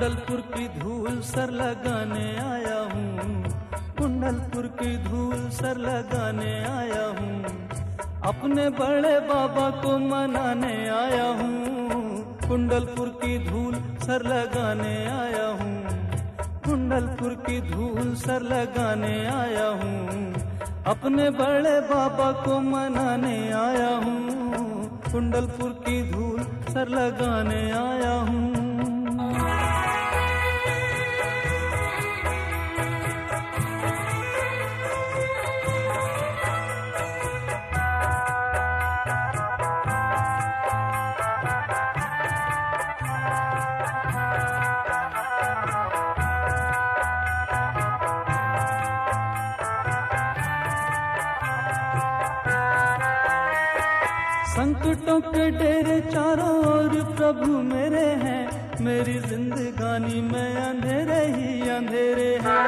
कुंडलपुर की धूल सर लगाने आया हूँ, कुंडलपुर की धूल सर लगाने आया हूँ, अपने बड़े बाबा को मनाने आया हूँ। कुंडलपुर की धूल सर लगाने आया हूँ, कुंडलपुर की धूल सर लगाने आया हूँ, अपने बड़े बाबा को मनाने आया हूँ। कुंडलपुर की धूल सर लगाने आया हूँ। संकटों के डेरे चारों ओर प्रभु मेरे हैं, मेरी जिंदगानी में अंधेरे ही अंधेरे हैं।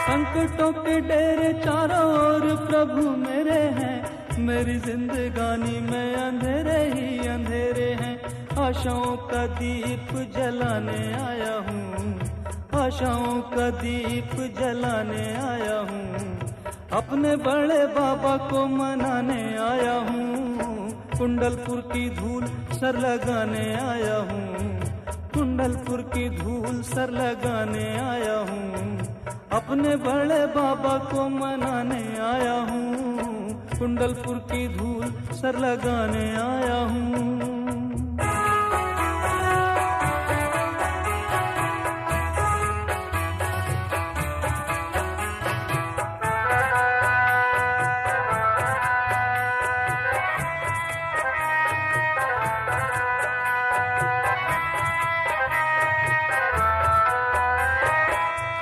संकटों के डेरे चारों ओर प्रभु मेरे हैं, मेरी जिंदगानी में अंधेरे ही अंधेरे हैं। आशाओं का दीप जलाने आया हूँ, आशाओं का दीप जलाने आया हूँ, अपने बड़े बाबा को मनाने आया हूँ। कुंडलपुर की धूल सर लगाने आया हूँ, कुंडलपुर की धूल सर लगाने आया हूँ, अपने बड़े बाबा को मनाने आया हूँ। कुंडलपुर की धूल सर लगाने आया हूँ।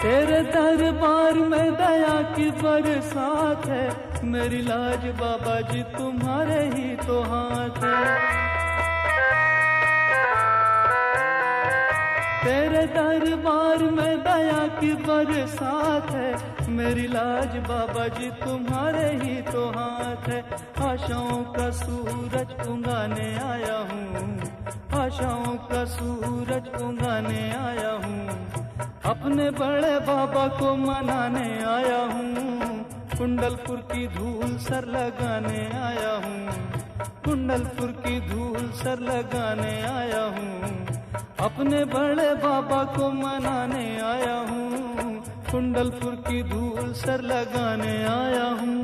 तेरे दरबार में दया की बरसात है, मेरी लाज बाबा जी तुम्हारे ही तो हाथ है। तेरे दरबार में दया की बरसात है, मेरी लाज बाबा जी तुम्हारे ही तो हाथ है। आशाओं का सूरज उगाने आया हूँ, आशाओं का सूरज उगाने आया हूँ, अपने बड़े बाबा को मनाने आया हूँ। कुंडलपुर की धूल सर लगाने आया हूँ, कुंडलपुर की धूल सर लगाने आया हूँ, अपने बड़े बाबा को मनाने आया हूँ। कुंडलपुर की धूल सर लगाने आया हूँ।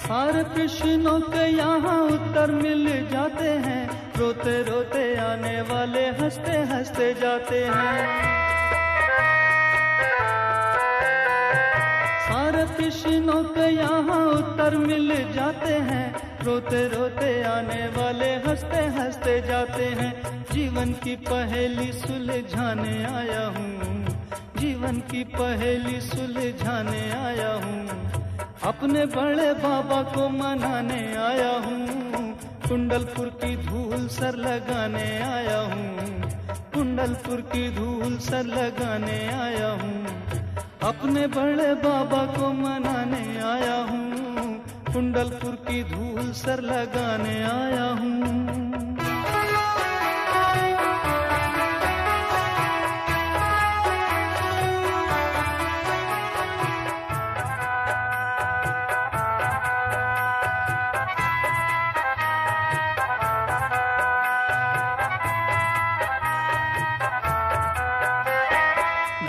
सारे कृष्णों के यहाँ उत्तर मिल जाते हैं, रोते रोते आने वाले हंसते हंसते जाते हैं। सारे कृष्णों के यहाँ उत्तर मिल जाते हैं, रोते रोते आने वाले हंसते हंसते जाते हैं। जीवन की पहेली सुलझाने आया हूँ, जीवन की पहेली सुलझाने आया हूँ, अपने बड़े बाबा को मनाने आया हूँ। कुंडलपुर की धूल सर लगाने आया हूँ, कुंडलपुर की धूल सर लगाने आया हूँ, अपने बड़े बाबा को मनाने आया हूँ। कुंडलपुर की धूल सर लगाने आया हूँ।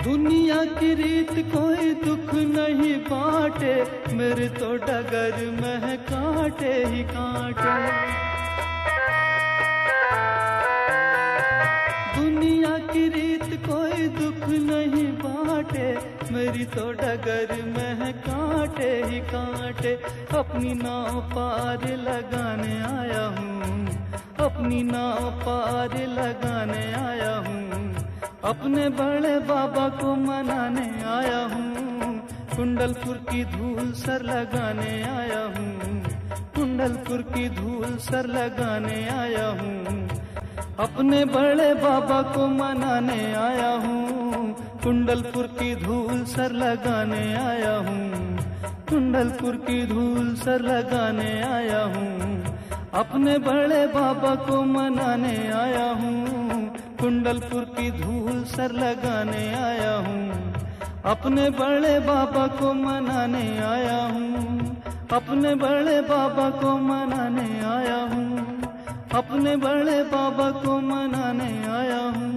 दुनिया की रीत कोई दुख नहीं बांटे, मेरे तो डगर में कांटे ही कांटे। दुनिया की रीत कोई दुख नहीं बांटे, मेरी तो डगर में कांटे ही कांटे। अपनी नाव पार लगाने आया हूँ, अपनी नाव पार लगाने आया हूँ, अपने बड़े बाबा को मनाने आया हूँ, कुंडलपुर की धूल सर लगाने आया हूँ, कुंडलपुर की धूल सर लगाने आया हूँ। अपने बड़े बाबा को मनाने आया हूँ, कुंडलपुर की धूल सर लगाने आया हूँ, कुंडलपुर की धूल सर लगाने आया हूँ। अपने बड़े बाबा को मनाने आया हूँ, कुंडलपुर की धूल सर लगाने आया हूँ। अपने बड़े बाबा को मनाने आया हूँ, अपने बड़े बाबा को मनाने आया हूँ, अपने बड़े बाबा को मनाने आया हूँ,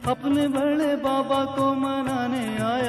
अपने बड़े बाबा को मनाने आया